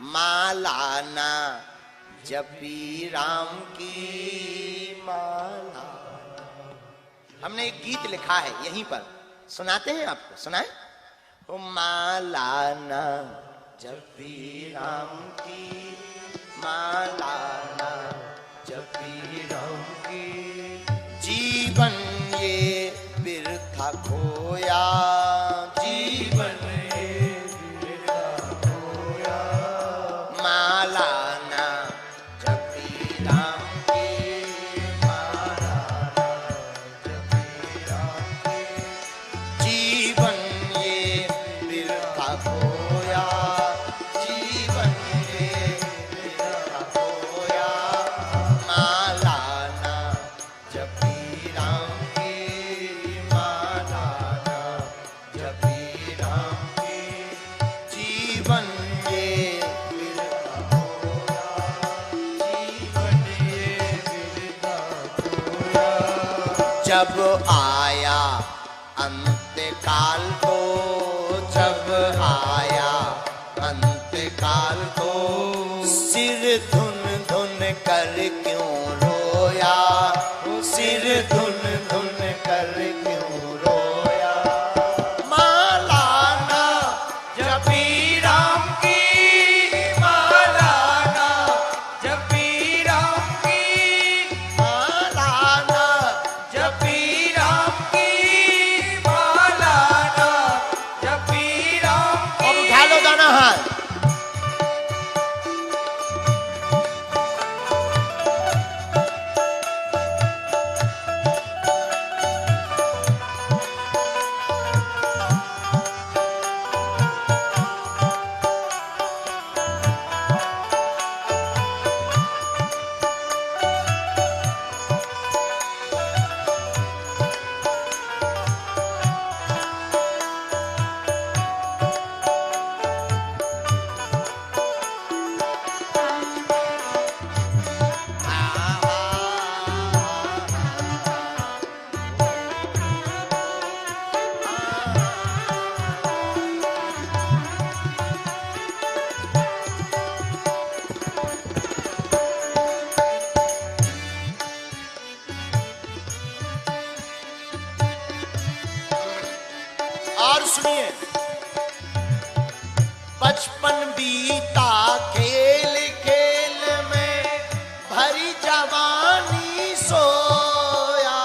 माला ना जपी राम की माला। हमने एक गीत लिखा है यहीं पर, सुनाते हैं आपको, सुनाए। ओ माला ना जपी राम की माला ना जपी राम की, जीवन ये बिरथा खोया, जीवन ये बिरथा खोया। माला ना जपी राम की माला ना जपी राम की, जीवन ये बिरथा खोया, जीवन ये बिरथा खोया। माला ना जपी राम की माला ना जपी राम की, जीवन ये बिरथा खोया, जीवन ये बिरथा खोया। जब आया अंतकाल तो, जब आया अंतकाल तो, सिर धुन धुन कर क्यों रोया, सिर धुन धुन कर क्यों रोया। माला ना जपी राम की माला ना जपी राम की, माला ना जपी राम की माला ना जपी राम की। अब उठा लो दोनों हाथ। और सुनिए, बचपन बीता खेल खेल में, भरी जवानी सोया,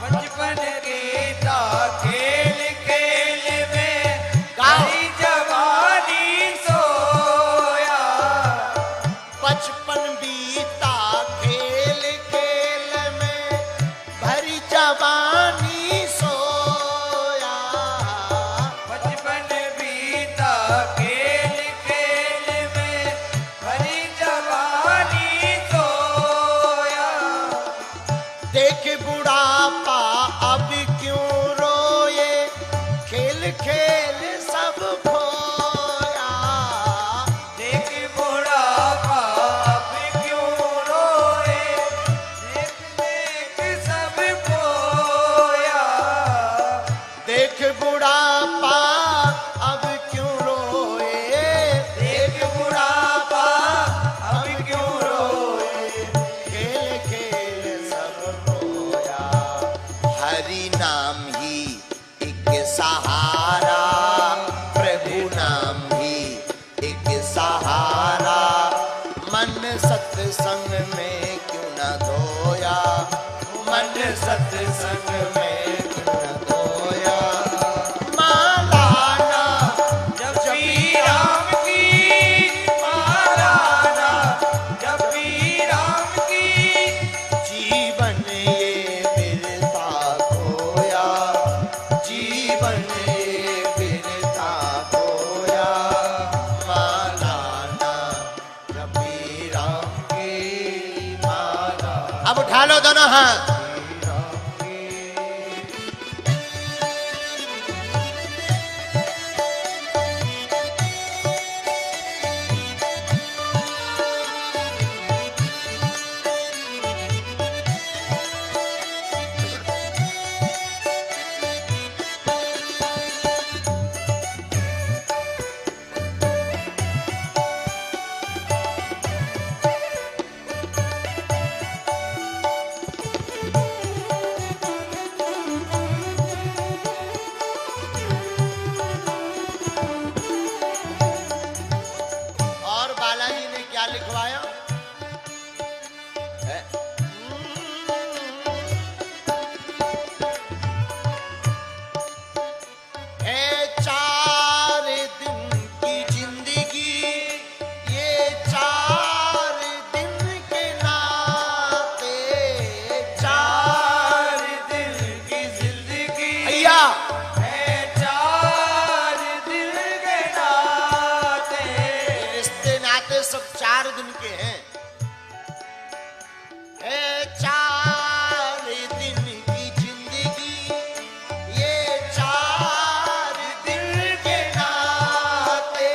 बचपन बीता खेल खेल में, भरी जवानी सोया। बचपन बीता खेल खेल में, भरी जवानी सोया, बचपन बीता खेल खेल में, भरी जवानी सोया। देख बुढ़ापा अब क्यों रोए, खेल खेल सब खोया। देख बुढ़ापा अब क्यों रोए, देख देख सब खोया। देख बुढ़ापा अब क्यों रोए, देख बुढ़ापा अब क्यों रोए, खेल खेल सब खोया। हरि नाम ही एक सहारा, प्रभु नाम ही एक सहारा, मन सत्संग में क्यों न धोया, मन सत्संग में क्यों न धोया। माला ना जपी राम की माला ना जपी राम की, जीवन ये बिरथा खोया, जीवन ये बिरथा खोया। माला ना जपी राम की माला। अब उठा लो दोनों हाथ। लिखवाया है। चार दिन की जिंदगी, ये चार दिन के नाते, चार दिन की जिंदगी भैया है, चार दिन के नाते। रिश्ते नाते सब 4 दिन के हैं। चार दिन की जिंदगी, ये 4 दिन के नाते,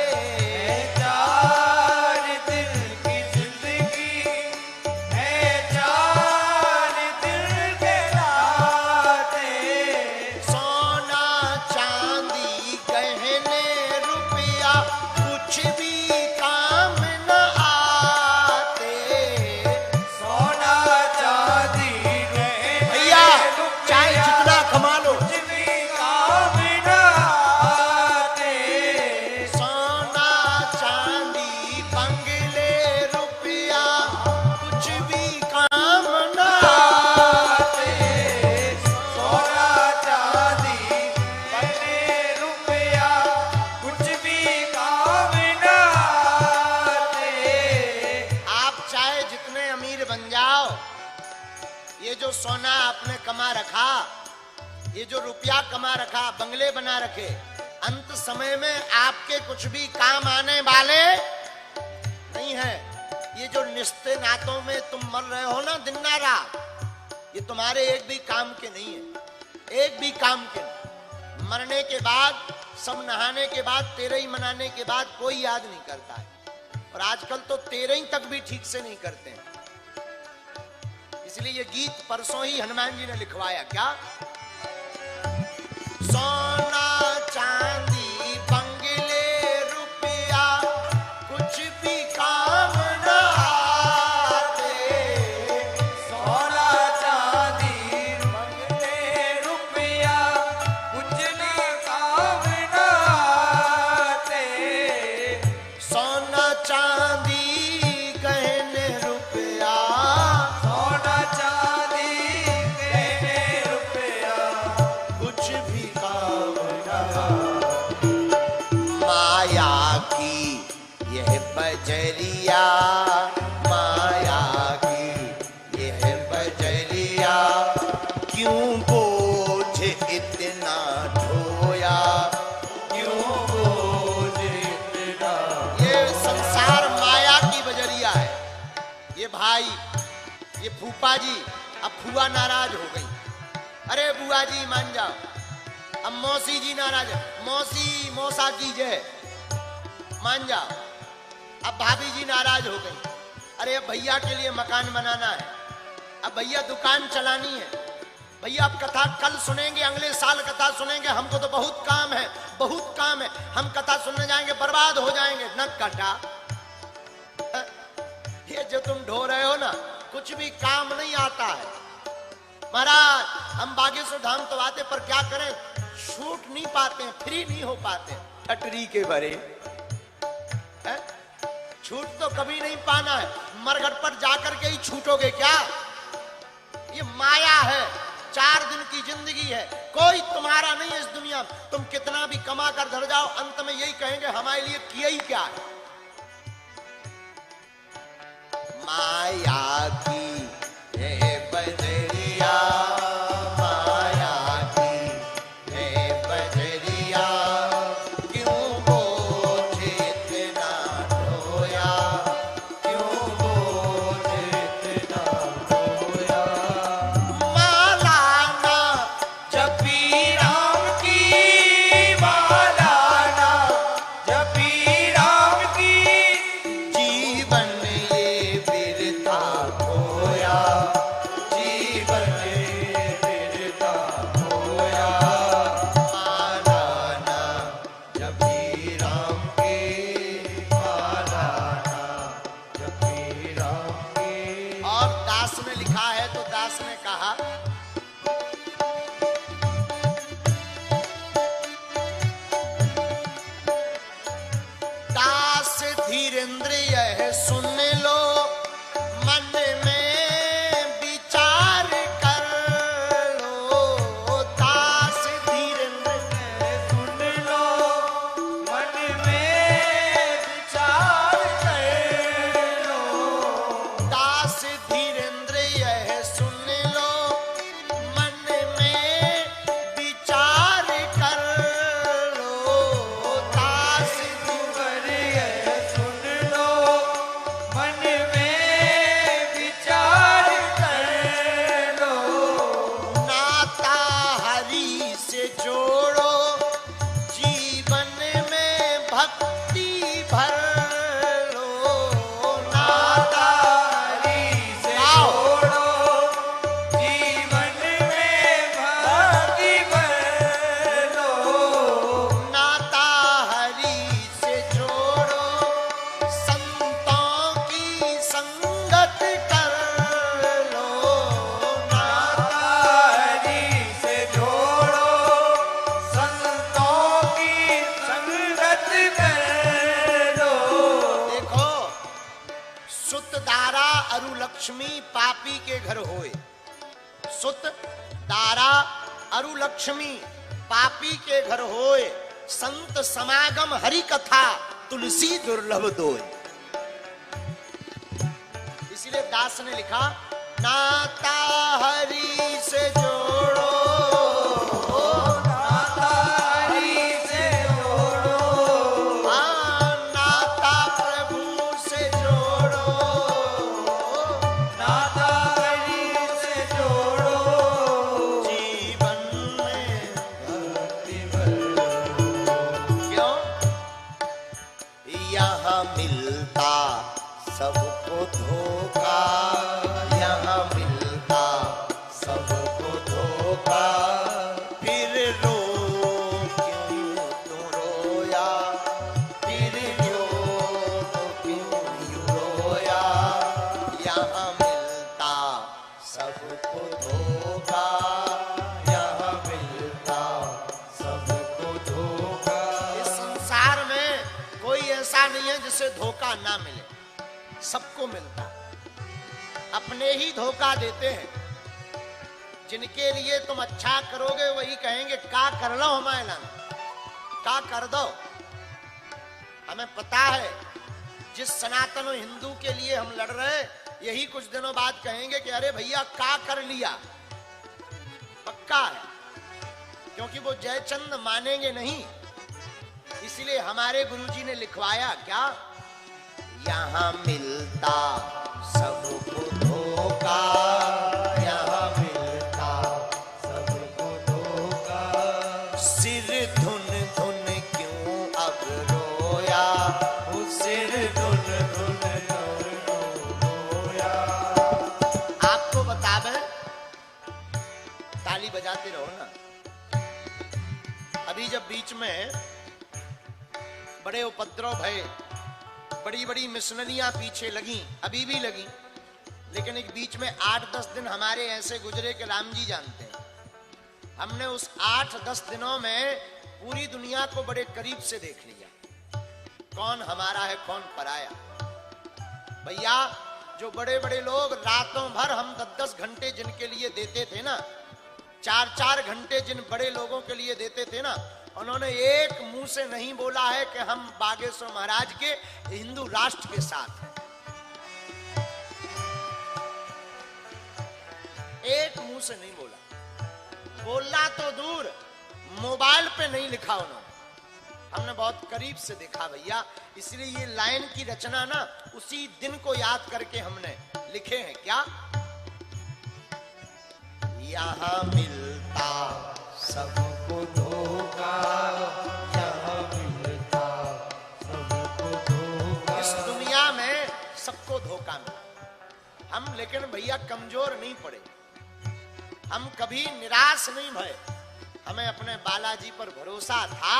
4 दिन की जिंदगी है, 4 दिन के नाते। सोना चांदी गहने रुपया कुछ भी काम न आते। सोना चांदी गहने भैया चाहे जितना कमा लो कुछ भी काम न आते। सोना चांदी बंगले रुपया कुछ भी काम न आते। सोना चांदी बंगले रुपया कुछ भी काम न आते। आप चाहे जितने अमीर बन जाओ, ये जो सोना आपने कमा रखा, ये जो रुपया कमा रखा, बंगले बना रखे, अंत समय में आपके कुछ भी काम आने वाले नहीं है। ये जो रिश्ते नातों में तुम मर रहे हो ना दिन ना रात, ये तुम्हारे एक भी काम के नहीं है, एक भी काम के नहीं। मरने के बाद, सब नहाने के बाद, तेरही मनाने के बाद कोई याद नहीं करता है। और आजकल तो तेरही तक भी ठीक से नहीं करते हैं। इसलिए ये गीत परसों ही हनुमान जी ने लिखवाया। क्या? सोना चांदी बंगले रुपया कुछ भी काम न आते। सोना चांदी बंगले रुपया कुछ भी काम न आते। सोना चांदी गहने रुपया, सोना चांदी गहने रुपया कुछ भी काम न आते। माया की यह बजरिया, माया की यह बजरिया, क्यों बोझ इतना ढोया, क्यों बोझ इतना। ये संसार माया की बजरिया है। ये भाई, ये फूफा जी, अब फुआ नाराज हो गई। अरे बुआ जी मान जाओ। अब मौसी जी नाराज है, मौसी मौसा की जय मान जाओ। अब भाभी जी नाराज हो गई। अरे अब भैया के लिए मकान बनाना है, अब भैया दुकान चलानी है, भैया अब कथा कल सुनेंगे, अगले साल कथा सुनेंगे, हमको तो बहुत काम है, बहुत काम है, हम कथा सुनने जाएंगे बर्बाद हो जाएंगे। न कटा, ये जो तुम ढो रहे हो ना, कुछ भी काम नहीं आता है। महाराज हम बागेश्वर धाम तो आते, पर क्या करें, छूट नहीं पाते, फ्री नहीं हो पाते। ठटरी के भरे है? छूट तो कभी नहीं पाना है, मरघट पर जाकर के ही छूटोगे क्या? ये माया है, 4 दिन की जिंदगी है, कोई तुम्हारा नहीं है इस दुनिया में। तुम कितना भी कमा कर धर जाओ, अंत में यही कहेंगे हमारे लिए किया ही क्या है। माया की ये बजरिया, माया की ये बजरिया, क्यों बोझ इतना ढोया, क्यों बोझ इतना ढोया। मालाना जपी राम की, मालाना जपी राम की, जीवन ये बिरथा खोया, जीवन ये बिरथा खोया। मालाना जपी राम की, मालाना जपी राम की। और दास ने लिखा है, तो दास ने कहा, दास धीरेन्द्र यह सुन अरु लक्ष्मी पापी के घर होए। सुत दारा अरु लक्ष्मी पापी के घर होए। संत समागम हरि कथा तुलसी दुर्लभ दोय। इसीलिए दास ने लिखा, नाता हरि से जोड़ो, नाता हरि से जोड़ो, हाँ नाता प्रभु से जोड़ो, नाता हरि से जोड़ो, जीवन में भक्ति भरो। क्यों? यहाँ मिलता सबको धोखा, यहाँ मिलता सबको धोखा, फिर रो क्यों तुम रोया, फिर रो क्यों यूं रोया। यहाँ मिलता सबको धोखा, यहाँ मिलता सबको धोखा। इस संसार में कोई ऐसा नहीं है जिसे धोखा ना मिले, सबको मिलता। अपने ही धोखा देते हैं। जिनके लिए तुम अच्छा करोगे वही कहेंगे का कर लो हमारे लान, का कर दो। हमें पता है जिस सनातन हिंदू के लिए हम लड़ रहे हैं, यही कुछ दिनों बाद कहेंगे कि अरे भैया का कर लिया। पक्का है, क्योंकि वो जयचंद मानेंगे नहीं। इसलिए हमारे गुरुजी ने लिखवाया क्या, यहाँ मिलता सबको धोखा, यहाँ मिलता सबको धोखा। सिर धुन धुन क्यों अब रोया, वो सिर धुन धुन क्यों रोया। आपको बता दें, ताली बजाते रहो ना। अभी जब बीच में बड़े उपद्रव भये, बड़ी बड़ी मिशनरियां पीछे लगी, अभी भी लगी, लेकिन एक बीच में 8-10 दिन हमारे ऐसे गुजरे कि राम जी जानते हैं। हमने उस 8-10 दिनों में पूरी दुनिया को बड़े करीब से देख लिया, कौन हमारा है कौन पराया। भैया जो बड़े बड़े लोग रातों भर हम 10-10 घंटे जिनके लिए देते थे ना, 4-4 घंटे जिन बड़े लोगों के लिए देते थे ना, उन्होंने एक मुंह से नहीं बोला है कि हम बागेश्वर महाराज के हिंदू राष्ट्र के साथ हैं। एक मुंह से नहीं बोला। बोलना तो दूर, मोबाइल पे नहीं लिखा उन्होंने। हमने बहुत करीब से देखा भैया। इसलिए ये लाइन की रचना ना उसी दिन को याद करके हमने लिखे हैं। क्या? यहाँ मिलता सबको धोखा, यहाँ मिलता सबको धोखा। इस दुनिया में सबको धोखा मिला। हम लेकिन भैया कमजोर नहीं पड़े, हम कभी निराश नहीं भये। हमें अपने बालाजी पर भरोसा था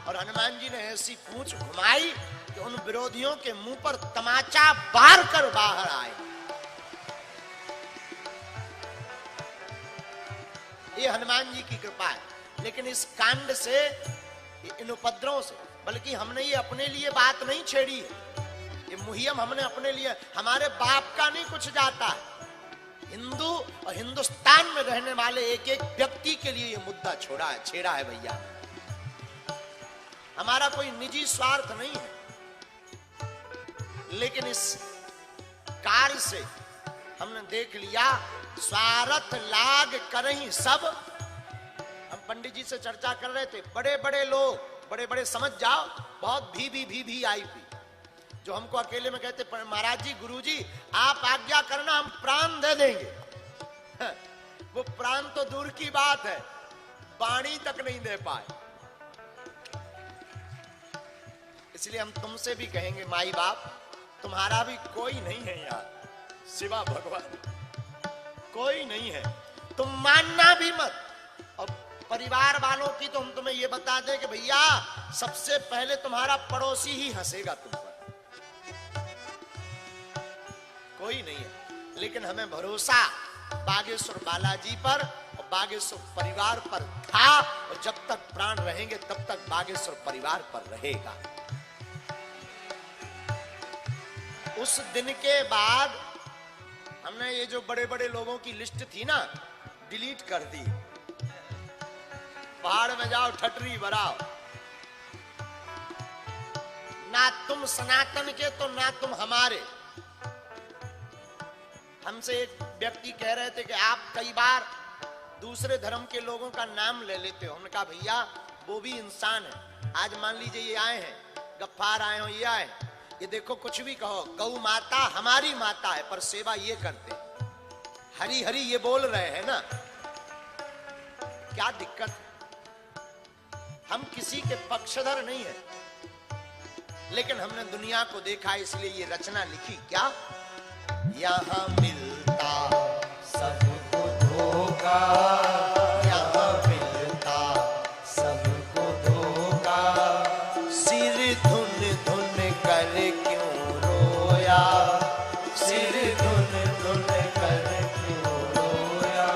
और हनुमान जी ने ऐसी पूंछ घुमाई कि उन विरोधियों के मुंह पर तमाचा बार कर बाहर आए। ये हनुमान जी की कृपा है। लेकिन इस कांड से, इन उपद्रवों से, बल्कि हमने ये अपने लिए बात नहीं छेड़ी है, ये मुहिम हमने अपने लिए, हमारे बाप का नहीं कुछ जाता है। हिंदू और हिंदुस्तान में रहने वाले एक एक व्यक्ति के लिए ये मुद्दा छेड़ा है भैया। हमारा कोई निजी स्वार्थ नहीं है, लेकिन इस कार्य से हमने देख लिया स्वार्थ लाग करहीं सब। हम पंडित जी से चर्चा कर रहे थे, बड़े बड़े लोग, बड़े बड़े समझ जाओ, बहुत भी आई थी, जो हमको अकेले में कहते महाराज जी गुरुजी आप आज्ञा करना हम प्राण दे देंगे। वो प्राण तो दूर की बात है, पानी तक नहीं दे पाए। इसलिए हम तुमसे भी कहेंगे माई बाप, तुम्हारा भी कोई नहीं है यार सिवा भगवान, कोई नहीं है। तुम मानना भी मत। और परिवार वालों की तो हम तुम्हें ये बता दें कि भैया सबसे पहले तुम्हारा पड़ोसी ही हंसेगा तुम पर, कोई नहीं है। लेकिन हमें भरोसा बागेश्वर बालाजी पर और बागेश्वर परिवार पर था, और जब तक प्राण रहेंगे तब तक बागेश्वर परिवार पर रहेगा। उस दिन के बाद हमने ये जो बड़े बड़े लोगों की लिस्ट थी ना, डिलीट कर दी। पहाड़ में जाओ, ठटरी भराओ। ना तुम सनातन के तो ना तुम हमारे। हमसे एक व्यक्ति कह रहे थे कि आप कई बार दूसरे धर्म के लोगों का नाम ले लेते हो। हमने कहा भैया वो भी इंसान है। आज मान लीजिए ये आए हैं, गफ्फार आए हो, ये आए, ये देखो कुछ भी कहो, गौ माता हमारी माता है, पर सेवा ये करते हैं। हरी हरी ये बोल रहे हैं ना, क्या दिक्कत है? हम किसी के पक्षधर नहीं है, लेकिन हमने दुनिया को देखा, इसलिए ये रचना लिखी। क्या? यहाँ मिलता सबको धोखा, यहाँ मिलता सबको धोखा, सिर धुन धुन कर क्यों रोया, सिर धुन धुन कर क्यों रोया।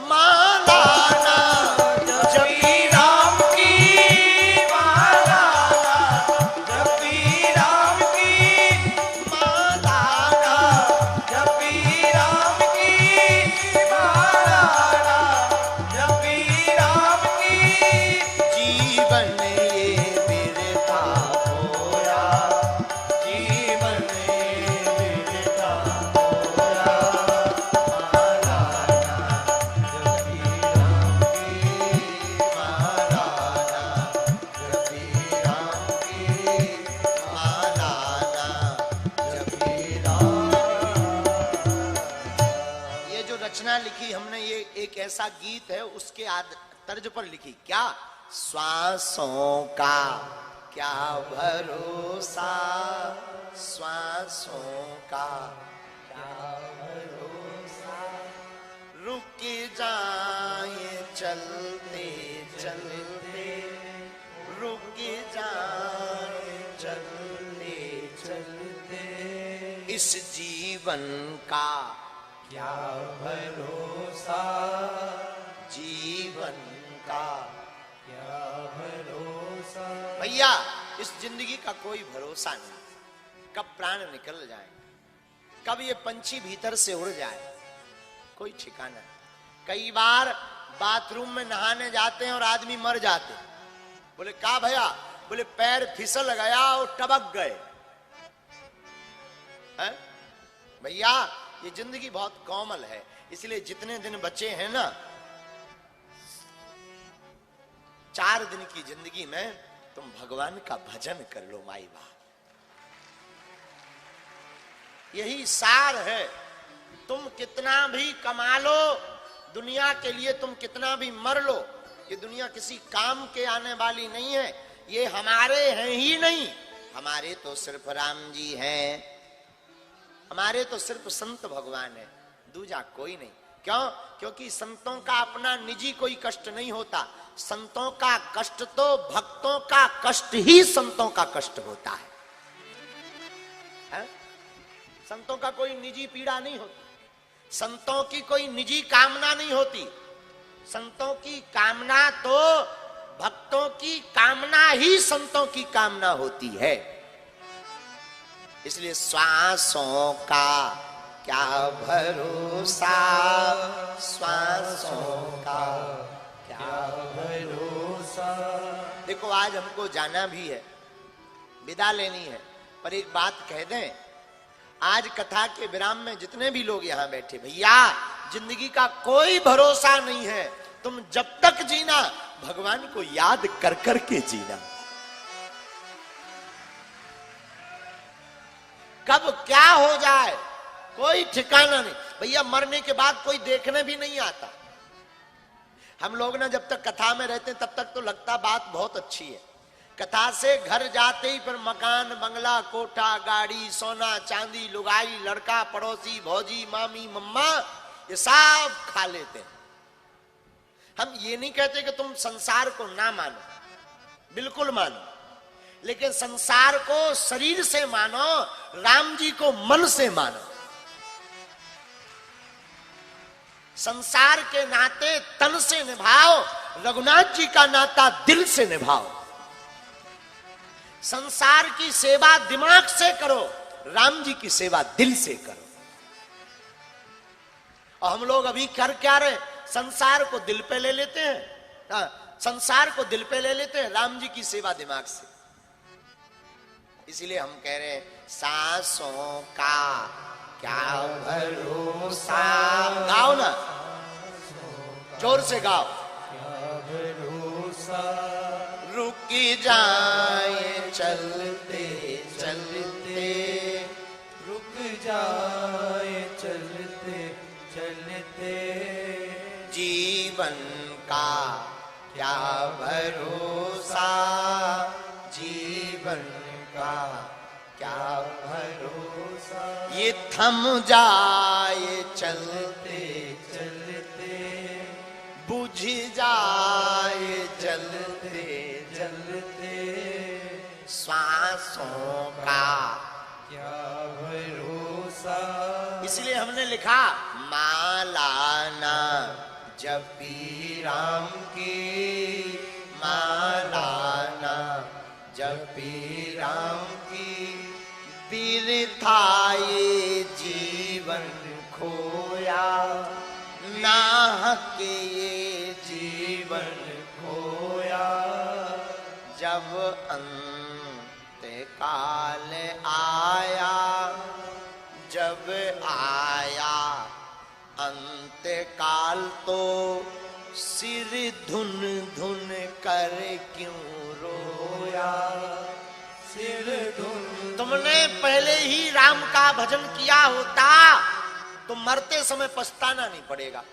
माला ना जपी राम की, माला ना जपी राम की, माला ना जपी राम की, माला ना जपी राम की। जीवन ये बिरथा होया, जीवन ये बिरथा होया। माला ना जपी राम की, माला ना जपी राम की, माला ना जपी राम। ये जो रचना लिखी हमने, ये एक ऐसा गीत है, उसके तर्ज पर लिखी। क्या? श्वासों का क्या भरोसा, श्वासों का क्या भरोसा, रुक जाए चलते चलते, रुक जाए चलते चलते, इस जीवन का क्या भरोसा, जीवन का क्या भरोसा। भैया इस जिंदगी का कोई भरोसा नहीं, कब प्राण निकल जाए, कब ये पंछी भीतर से उड़ जाए, कोई ठिकाना नहीं। कई बार बाथरूम में नहाने जाते हैं और आदमी मर जाते। बोले का भैया? बोले पैर फिसल गया और टबक गए। हैं? भैया ये जिंदगी बहुत कोमल है, इसलिए जितने दिन बचे हैं ना, 4 दिन की जिंदगी में तुम भगवान का भजन कर लो माई बाप। यही सार है। तुम कितना भी कमा लो, दुनिया के लिए तुम कितना भी मर लो, ये दुनिया किसी काम के आने वाली नहीं है। ये हमारे हैं ही नहीं, हमारे तो सिर्फ राम जी हैं, हमारे तो सिर्फ संत भगवान है, दूजा कोई नहीं। क्यों? क्योंकि संतों का अपना निजी कोई कष्ट नहीं होता। संतों का कष्ट तो भक्तों का कष्ट ही संतों का कष्ट होता है? संतों का कोई निजी पीड़ा नहीं होती, संतों की कोई निजी कामना नहीं होती। संतों की कामना तो भक्तों की कामना ही संतों की कामना होती है। इसलिए श्वासों का क्या भरोसा, श्वासों का क्या भरोसा। देखो आज हमको जाना भी है, विदा लेनी है, पर एक बात कह दें, आज कथा के विराम में जितने भी लोग यहां बैठे, भैया जिंदगी का कोई भरोसा नहीं है। तुम जब तक जीना भगवान को याद कर कर के जीना। कब क्या हो जाए कोई ठिकाना नहीं। भैया मरने के बाद कोई देखने भी नहीं आता। हम लोग ना जब तक कथा में रहते हैं तब तक तो लगता बात बहुत अच्छी है। कथा से घर जाते ही फिर मकान, बंगला, कोठा, गाड़ी, सोना, चांदी, लुगाई, लड़का, पड़ोसी, भौजी, मामी, मम्मा, ये सब खा लेते हैं। हम ये नहीं कहते कि तुम संसार को ना मानो, बिल्कुल मानो, लेकिन संसार को शरीर से मानो, राम जी को मन से मानो। संसार के नाते तन से निभाओ, रघुनाथ जी का नाता दिल से निभाओ। संसार की सेवा दिमाग से करो, राम जी की सेवा दिल से करो। और हम लोग अभी कर क्या रहे, संसार को दिल पे ले लेते हैं, संसार को दिल पे ले लेते हैं, राम जी की सेवा दिमाग से। इसीलिए हम कह रहे हैं सांसों का क्या भरोसा। गाओ ना, जोर से गाओ। रुक जाए चलते चलते, रुक जाए चलते चलते, जीवन का क्या भरोसा, जीवन का क्या भरोसा। ये थम जाए चलते चलते बुझ जाए जलते चलते, श्वासों का क्या भरोसा। इसलिए हमने लिखा माला ना जपी राम की, माला ना जपी राम की, बिरथा ये जीवन खोया, नाहक ये जीवन खोया। जब अंत काल आया, जब आया अंत काल, तो सिर धुन धुन कर क्यों रोया। सिर धुन, तुमने पहले ही राम का भजन किया होता तो मरते समय पछताना नहीं पड़ेगा।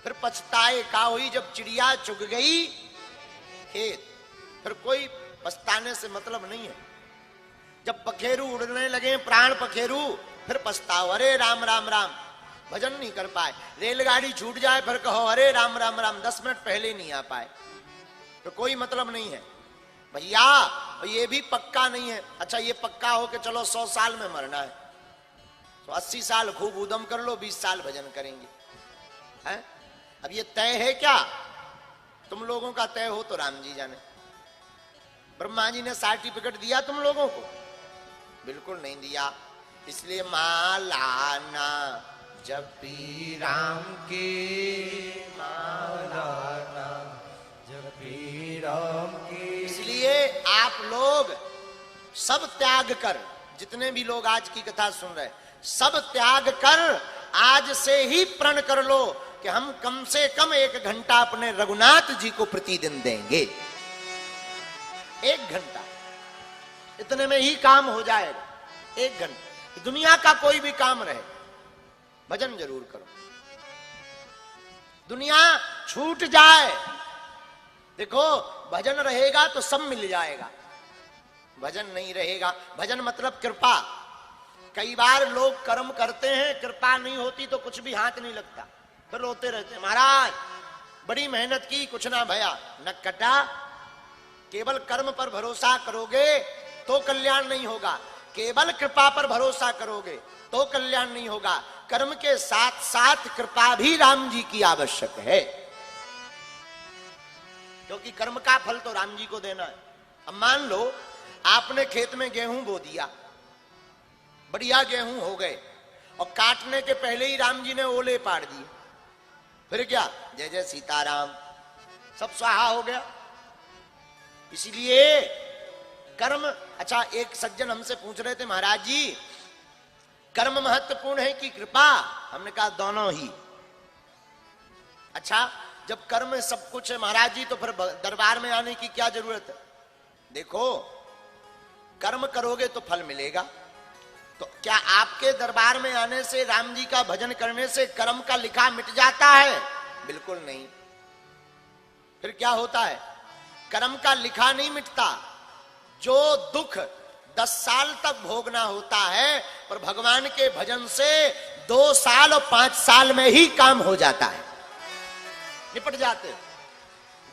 फिर पछताए का हुई जब चिड़िया चुग गई खेत, फिर कोई पछताने से मतलब नहीं है। जब पखेरु उड़ने लगे, प्राण पखेरु, फिर पछताओ, अरे राम राम राम, भजन नहीं कर पाए। रेलगाड़ी छूट जाए फिर कहो अरे राम राम राम, 10 मिनट पहले नहीं आ पाए, तो कोई मतलब नहीं है भैया। ये भी पक्का नहीं है। अच्छा ये पक्का हो कि चलो 100 साल में मरना है, तो 80 साल खूब उदम कर लो, 20 साल भजन करेंगे, है? अब ये तय है क्या? तुम लोगों का तय हो तो राम जी जाने। ब्रह्मा जी ने सर्टिफिकेट दिया तुम लोगों को? बिल्कुल नहीं दिया। इसलिए माला ना जपी राम की, माला ना जपी राम की। इसलिए आप लोग सब त्याग कर, जितने भी लोग आज की कथा सुन रहे, सब त्याग कर आज से ही प्रण कर लो कि हम कम से कम 1 घंटा अपने रघुनाथ जी को प्रतिदिन देंगे। 1 घंटा, इतने में ही काम हो जाएगा। 1 घंटा, दुनिया का कोई भी काम रहे, भजन जरूर करो। दुनिया छूट जाए, देखो भजन रहेगा तो सब मिल जाएगा, भजन नहीं रहेगा। भजन मतलब कृपा। कई बार लोग कर्म करते हैं, कृपा नहीं होती तो कुछ भी हाथ नहीं लगता, फिर रोते रहते हैं, महाराज बड़ी मेहनत की कुछ ना भया, न कटा। केवल कर्म पर भरोसा करोगे तो कल्याण नहीं होगा, केवल कृपा पर भरोसा करोगे तो कल्याण नहीं होगा। कर्म के साथ साथ कृपा भी राम जी की आवश्यक है, क्योंकि कर्म का फल तो राम जी को देना है। अब मान लो आपने खेत में गेहूं बो दिया, बढ़िया गेहूं हो गए, और काटने के पहले ही राम जी ने ओले पाड़ दिए, फिर क्या? जय जय सीताराम, सब स्वाहा हो गया। इसीलिए कर्म। अच्छा एक सज्जन हमसे पूछ रहे थे, महाराज जी कर्म महत्वपूर्ण है कि कृपा? हमने कहा दोनों ही। अच्छा जब कर्म में सब कुछ है महाराज जी, तो फिर दरबार में आने की क्या जरूरत है? देखो कर्म करोगे तो फल मिलेगा, तो क्या आपके दरबार में आने से, राम जी का भजन करने से कर्म का लिखा मिट जाता है? बिल्कुल नहीं। फिर क्या होता है? कर्म का लिखा नहीं मिटता। जो दुख 10 साल तक भोगना होता है, पर भगवान के भजन से 2 साल और 5 साल में ही काम हो जाता है, निपट जाते।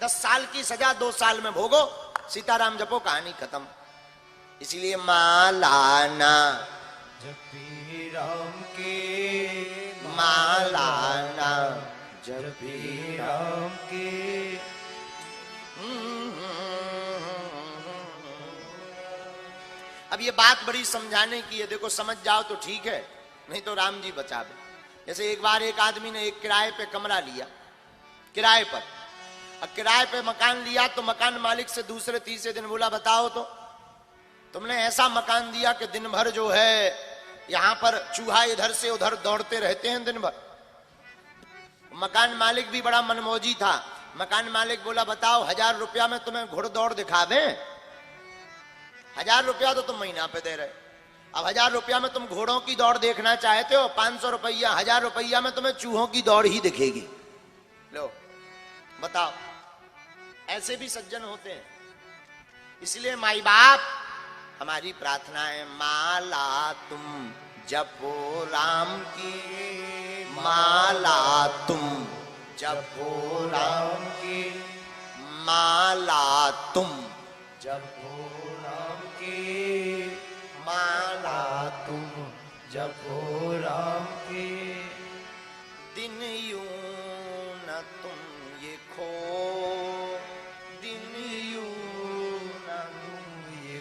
10 साल की सजा 2 साल में भोगो, सीताराम जपो, कहानी खत्म। इसलिए माला ना जपी राम की, माला ना जपी राम की। अब ये बात बड़ी समझाने की है, देखो समझ जाओ तो ठीक है, नहीं तो राम जी बचावे। जैसे एक बार एक आदमी ने एक किराए पे कमरा लिया, किराए पर, और किराए पे मकान लिया तो मकान मालिक से दूसरे तीसरे दिन बोला, बताओ तो तुमने ऐसा मकान दिया कि दिन भर जो है यहां पर चूहा इधर से उधर दौड़ते रहते हैं दिन भर। मकान मालिक भी बड़ा मनमौजी था। मकान मालिक बोला, बताओ 1000 रुपया में तुम्हें घुड़दौड़ दिखा दें? 1000 रुपया तो तुम महीना पे दे रहे, अब 1000 रुपया में तुम घोड़ों की दौड़ देखना चाहते हो, 500 रुपया 1000 रुपया में तुम्हें चूहों की दौड़ ही दिखेगी। लो बताओ, ऐसे भी सज्जन होते हैं। इसलिए माई बाप हमारी प्रार्थना है, माला तुम जपो राम की, माला तुम जपो राम की, माला तुम जपो राम की, माला तुम जपो राम की। दिन यूं न तुम ये खो